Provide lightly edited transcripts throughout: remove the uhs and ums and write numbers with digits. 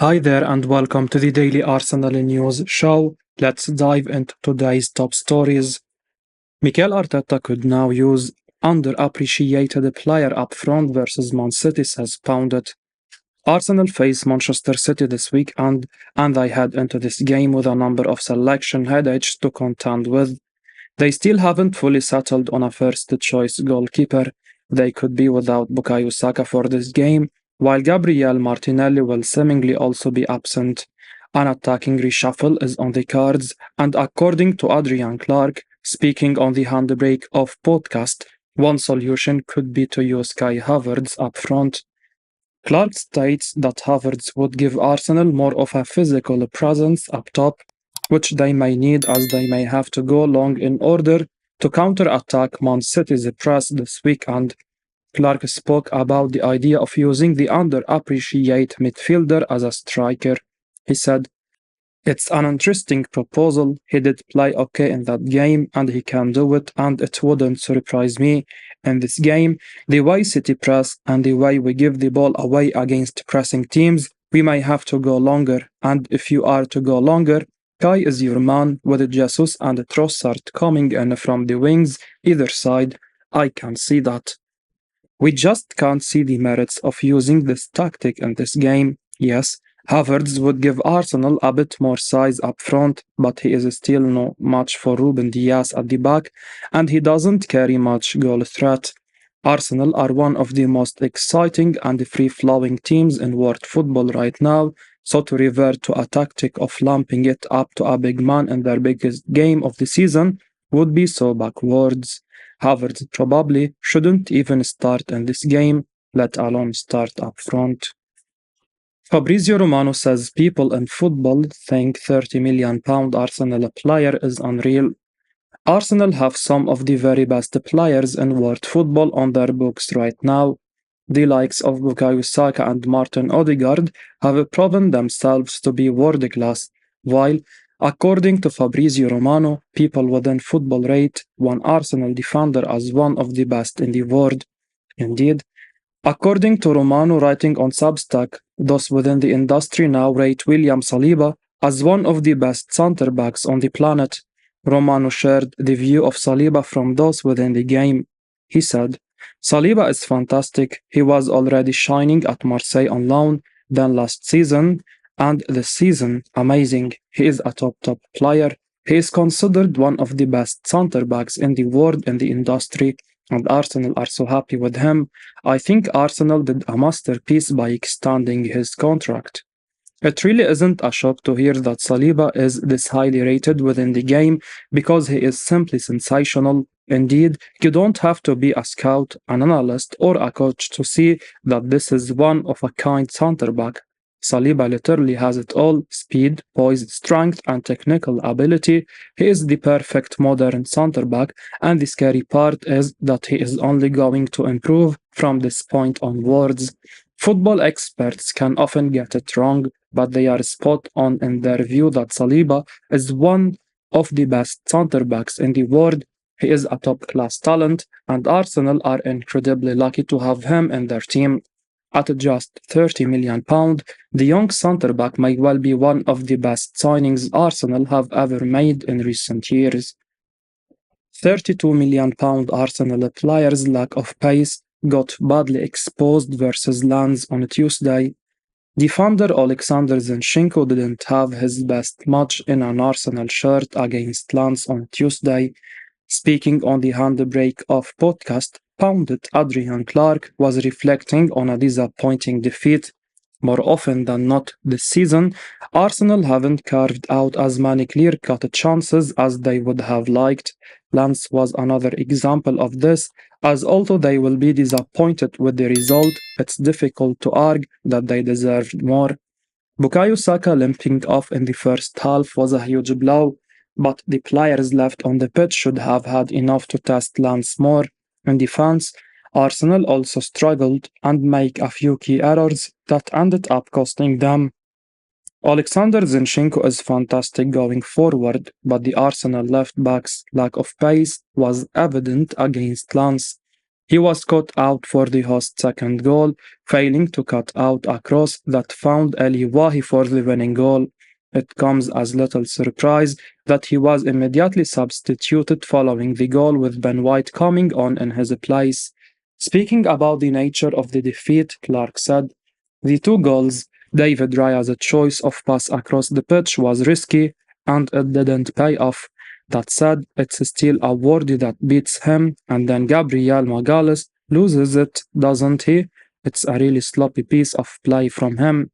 Hi there and welcome to the Daily Arsenal News Show. Let's dive into today's top stories. Mikel Arteta could now use underappreciated player up front versus Man City, says Pundit. Arsenal face Manchester City this week and they head into this game with a number of selection headaches to contend with. They still haven't fully settled on a first-choice goalkeeper. They could be without Bukayo Saka for this game, while Gabriel Martinelli will seemingly also be absent. An attacking reshuffle is on the cards, and according to Adrian Clark, speaking on the Handbrake of podcast, one solution could be to use Kai Havertz up front. Clark states that Havertz would give Arsenal more of a physical presence up top, which they may need as they may have to go long in order to counter-attack Man City's press this weekend. Clark spoke about the idea of using the underappreciated midfielder as a striker. He said, "It's an interesting proposal. He did play okay in that game and he can do it, and it wouldn't surprise me. In this game, the way City press and the way we give the ball away against pressing teams, we may have to go longer. And if you are to go longer, Kai is your man with Jesus and Trossard coming in from the wings either side. I can see that. We just can't see the merits of using this tactic in this game. Yes, Havertz would give Arsenal a bit more size up front, but he is still no match for Ruben Dias at the back, and he doesn't carry much goal threat. Arsenal are one of the most exciting and free-flowing teams in world football right now, so to revert to a tactic of lumping it up to a big man in their biggest game of the season would be so backwards. Havertz probably shouldn't even start in this game, let alone start up front. Fabrizio Romano says people in football think £30 million Arsenal player is unreal. Arsenal have some of the very best players in world football on their books right now. The likes of Bukayo Saka and Martin Odegaard have proven themselves to be world class, while, according to Fabrizio Romano, people within football rate one Arsenal defender as one of the best in the world. Indeed, according to Romano writing on Substack, those within the industry now rate William Saliba as one of the best centre-backs on the planet. Romano shared the view of Saliba from those within the game. He said, "Saliba is fantastic. He was already shining at Marseille on loan, then last season, and this season, amazing. He is a top player. He is considered one of the best centre-backs in the world in the industry, and Arsenal are so happy with him. I think Arsenal did a masterpiece by extending his contract." It really isn't a shock to hear that Saliba is this highly rated within the game because he is simply sensational. Indeed, you don't have to be a scout, an analyst, or a coach to see that this is one of a kind centre-back. Saliba literally has it all: speed, poise, strength, and technical ability. He is the perfect modern centre-back, and the scary part is that he is only going to improve from this point onwards. Football experts can often get it wrong, but they are spot on in their view that Saliba is one of the best centre-backs in the world. He is a top-class talent, and Arsenal are incredibly lucky to have him in their team. At just £30 million, the young centre-back may well be one of the best signings Arsenal have ever made in recent years. £32 million Arsenal player's lack of pace got badly exposed versus Lens on Tuesday. Defender Alexander Zinchenko didn't have his best match in an Arsenal shirt against Lens on Tuesday. Speaking on the Handbrake of podcast, pundit Adrian Clark was reflecting on a disappointing defeat. More often than not this season, Arsenal haven't carved out as many clear-cut chances as they would have liked. Lens was another example of this, as although they will be disappointed with the result, it's difficult to argue that they deserved more. Bukayo Saka limping off in the first half was a huge blow, but the players left on the pitch should have had enough to test Lens more. In defense, Arsenal also struggled and made a few key errors that ended up costing them. Alexander Zinchenko is fantastic going forward, but the Arsenal left back's lack of pace was evident against Lens. He was caught out for the host's second goal, failing to cut out a cross that found El Wahi for the winning goal. It comes as little surprise that he was immediately substituted following the goal with Ben White coming on in his place. Speaking about the nature of the defeat, Clark said, "The two goals, David Raya's choice of pass across the pitch was risky and it didn't pay off. That said, it's still a Wardy that beats him, and then Gabriel Magalhaes loses it, doesn't he? It's a really sloppy piece of play from him.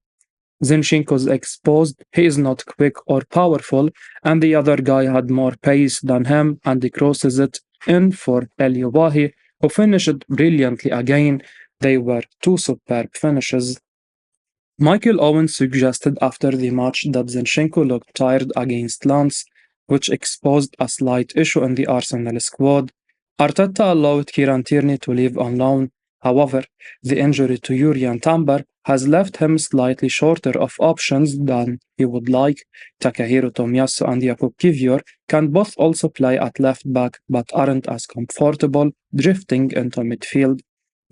Zinchenko's exposed, he is not quick or powerful, and the other guy had more pace than him, and he crosses it in for El Wahi, who finished brilliantly again. They were two superb finishes." Michael Owen suggested after the match that Zinchenko looked tired against Lens, which exposed a slight issue in the Arsenal squad. Arteta allowed Kieran Tierney to leave on loan. However, the injury to Jurriën Timber has left him slightly shorter of options than he would like. Takahiro Tomiyasu and Jakub Kivior can both also play at left back but aren't as comfortable drifting into midfield.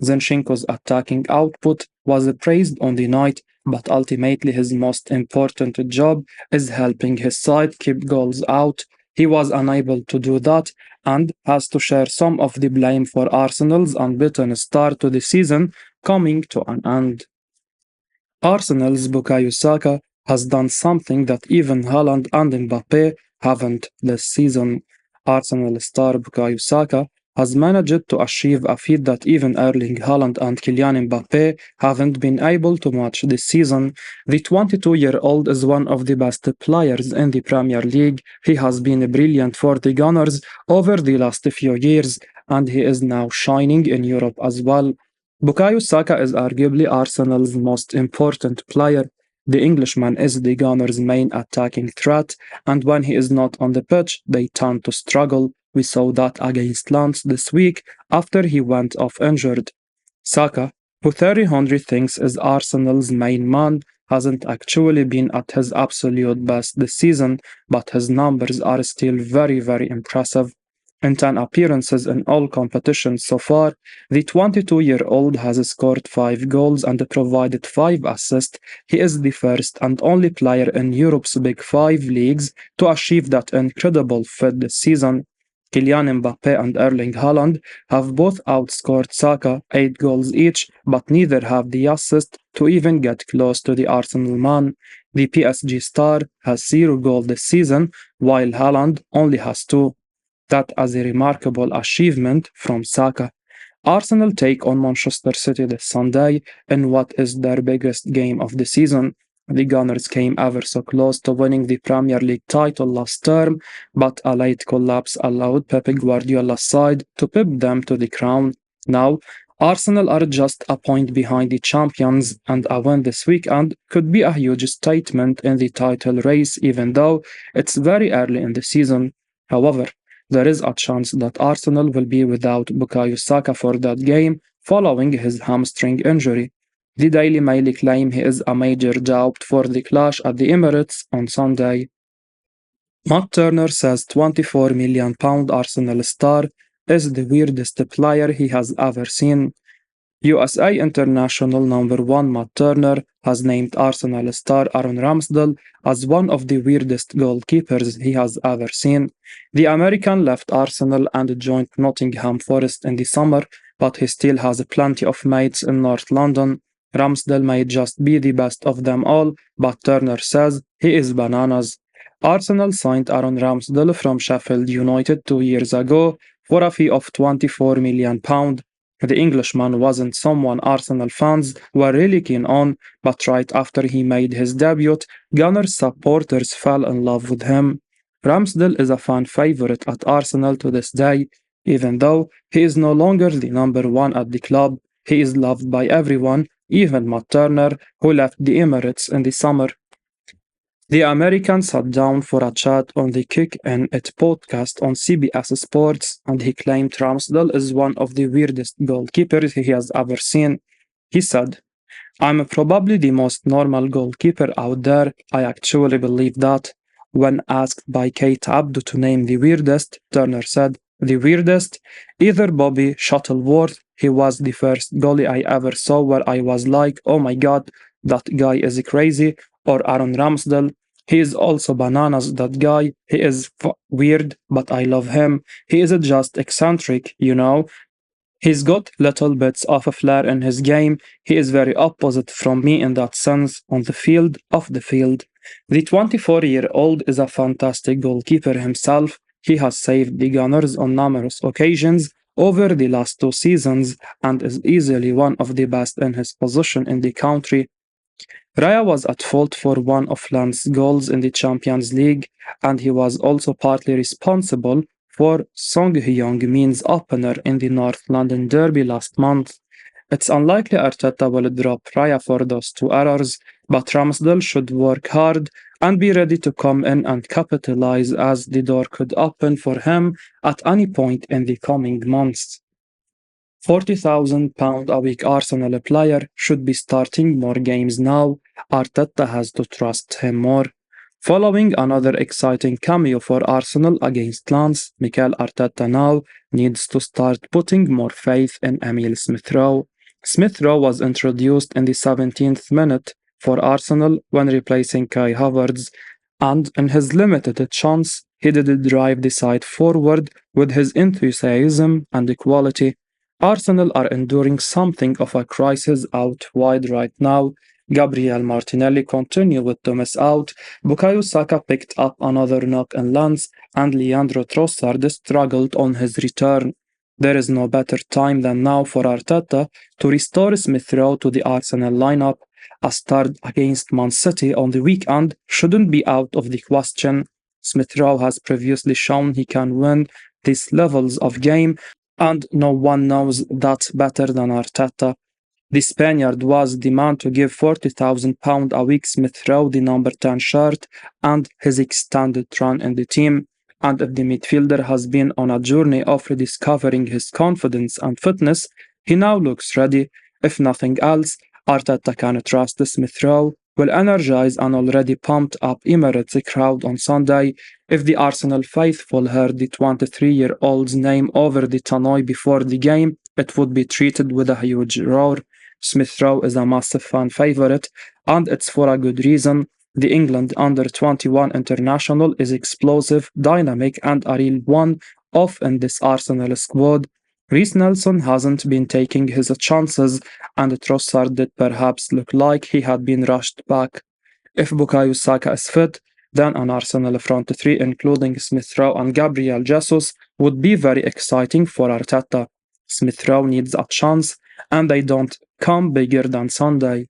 Zinchenko's attacking output was praised on the night, but ultimately his most important job is helping his side keep goals out. He was unable to do that and has to share some of the blame for Arsenal's unbeaten start to the season coming to an end. Arsenal's Bukayo Saka has done something that even Holland and Bape haven't this season. Arsenal star Bukayo Saka has managed to achieve a feat that even Erling Haaland and Kylian Mbappe haven't been able to match this season. The 22-year-old is one of the best players in the Premier League. He has been brilliant for the Gunners over the last few years, and he is now shining in Europe as well. Bukayo Saka is arguably Arsenal's most important player. The Englishman is the Gunners' main attacking threat, and when he is not on the pitch, they tend to struggle. We saw that against Lens this week after he went off injured. Saka, who Thierry Henry thinks is Arsenal's main man, hasn't actually been at his absolute best this season, but his numbers are still very, very impressive. In 10 appearances in all competitions so far, the 22-year-old has scored 5 goals and provided 5 assists. He is the first and only player in Europe's Big 5 leagues to achieve that incredible feat this season. Kylian Mbappe and Erling Haaland have both outscored Saka 8 goals each, but neither have the assist to even get close to the Arsenal man. The PSG star has 0 goals this season, while Haaland only has 2. That is a remarkable achievement from Saka. Arsenal take on Manchester City this Sunday in what is their biggest game of the season. The Gunners came ever so close to winning the Premier League title last term, but a late collapse allowed Pep Guardiola's side to pip them to the crown. Now, Arsenal are just a point behind the champions, and a win this weekend could be a huge statement in the title race, even though it's very early in the season. However, there is a chance that Arsenal will be without Bukayo Saka for that game following his hamstring injury. The Daily Mail claim he is a major doubt for the clash at the Emirates on Sunday. Matt Turner says £24 million Arsenal star is the weirdest player he has ever seen. USA international number 1 Matt Turner has named Arsenal star Aaron Ramsdale as one of the weirdest goalkeepers he has ever seen. The American left Arsenal and joined Nottingham Forest in the summer, but he still has plenty of mates in North London. Ramsdale may just be the best of them all, but Turner says he is bananas. Arsenal signed Aaron Ramsdale from Sheffield United 2 years ago for a fee of £24 million. The Englishman wasn't someone Arsenal fans were really keen on, but right after he made his debut, Gunners supporters fell in love with him. Ramsdale is a fan favourite at Arsenal to this day. Even though he is no longer the number 1 at the club, he is loved by everyone, even Matt Turner, who left the Emirates in the summer. The American sat down for a chat on the Kick and It podcast on CBS Sports, and he claimed Ramsdale is one of the weirdest goalkeepers he has ever seen. He said, "I'm probably the most normal goalkeeper out there. I actually believe that." When asked by Kate Abdo to name the weirdest, Turner said, "The weirdest? Either Bobby Shuttleworth He was the first goalie I ever saw where I was like, oh my god, that guy is crazy. Or Aaron Ramsdale. He is also bananas, that guy. He is weird, but I love him. He isn't just eccentric, you know. He's got little bits of a flair in his game. He is very opposite from me in that sense, on the field, off the field. The 24-year-old is a fantastic goalkeeper himself. He has saved the Gunners on numerous occasions over the last 2 seasons and is easily one of the best in his position in the country. Raya was at fault for one of Lens' goals in the Champions League, and he was also partly responsible for Song Hyung-min's opener in the North London derby last month. It's unlikely Arteta will drop Raya for those two errors, but Ramsdale should work hard and be ready to come in and capitalize as the door could open for him at any point in the coming months. £40,000 a week Arsenal player should be starting more games now. Arteta has to trust him more. Following another exciting cameo for Arsenal against Lens, Mikel Arteta now needs to start putting more faith in Emil Smith-Rowe. Smith-Rowe was introduced in the 17th minute for Arsenal when replacing Kai Havertz, and in his limited chance, he did drive the side forward with his enthusiasm and quality. Arsenal are enduring something of a crisis out wide right now. Gabriel Martinelli continued to miss out. Bukayo Saka picked up another knock in Lens, and Leandro Trossard struggled on his return. There is no better time than now for Arteta to restore Smith-Rowe to the Arsenal lineup. A start against Man City on the weekend shouldn't be out of the question. Smith-Rowe has previously shown he can win these levels of game, and no one knows that better than Arteta. The Spaniard was the man to give £40,000 a week Smith-Rowe the number 10 shirt and his extended run in the team. And if the midfielder has been on a journey of rediscovering his confidence and fitness, he now looks ready. If nothing else, Arteta can trust Smith-Rowe will energize an already pumped up Emirates crowd on Sunday. If the Arsenal faithful heard the 23-year-old's name over the tannoy before the game, it would be treated with a huge roar. Smith-Rowe is a massive fan favourite, and it's for a good reason. The England under-21 international is explosive, dynamic, and a real one-off in this Arsenal squad. Reece Nelson hasn't been taking his chances, and Trossard did perhaps look like he had been rushed back. If Bukayo Saka is fit, then an Arsenal front three including Smith-Rowe and Gabriel Jesus would be very exciting for Arteta. Smith-Rowe needs a chance, and they don't come bigger than Sunday.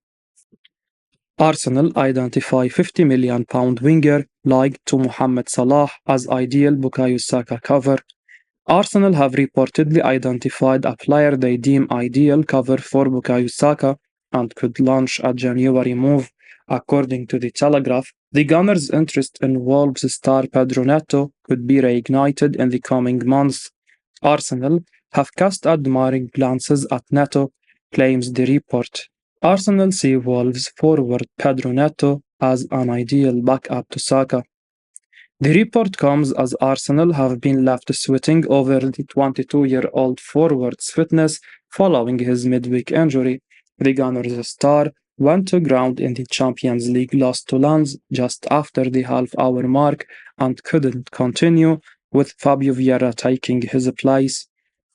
Arsenal identify £50 million winger like to Mohamed Salah as ideal Bukayo Saka cover. Arsenal have reportedly identified a player they deem ideal cover for Bukayo Saka and could launch a January move. According to the Telegraph, the Gunners' interest in Wolves star Pedro Neto could be reignited in the coming months. Arsenal have cast admiring glances at Neto, claims the report. Arsenal see Wolves forward Pedro Neto as an ideal backup to Saka. The report comes as Arsenal have been left sweating over the 22-year-old forward's fitness following his midweek injury. The Gunners' star went to ground in the Champions League loss to Lens just after the half-hour mark and couldn't continue, with Fabio Vieira taking his place.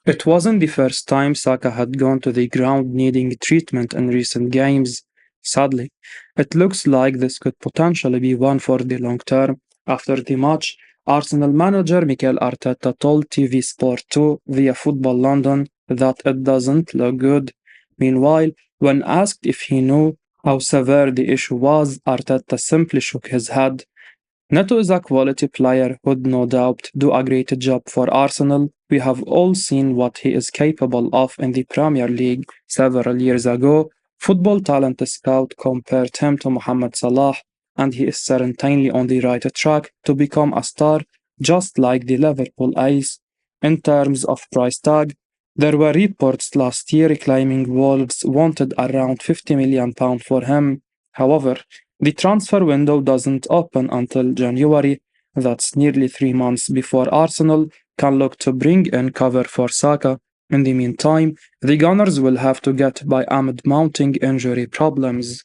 It wasn't the first time Saka had gone to the ground needing treatment in recent games. Sadly, it looks like this could potentially be one for the long term. After the match, Arsenal manager Mikel Arteta told TV Sport 2 via Football London that it doesn't look good. Meanwhile, when asked if he knew how severe the issue was, Arteta simply shook his head. Neto is a quality player who would no doubt do a great job for Arsenal. We have all seen what he is capable of in the Premier League several years ago. Football Talent Scout compared him to Mohamed Salah, and he is certainly on the right track to become a star just like the Liverpool ace. In terms of price tag, there were reports last year claiming Wolves wanted around £50 million for him. However, the transfer window doesn't open until January. That's nearly 3 months before Arsenal can look to bring in cover for Saka. In the meantime, the Gunners will have to get by amid mounting injury problems.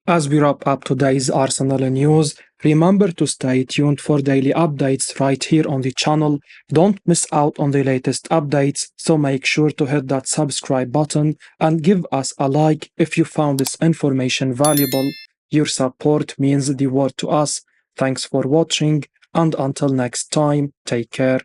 As we wrap up today's Arsenal news, remember to stay tuned for daily updates right here on the channel. Don't miss out on the latest updates, so make sure to hit that subscribe button and give us a like if you found this information valuable. Your support means the world to us. Thanks for watching, and until next time, take care.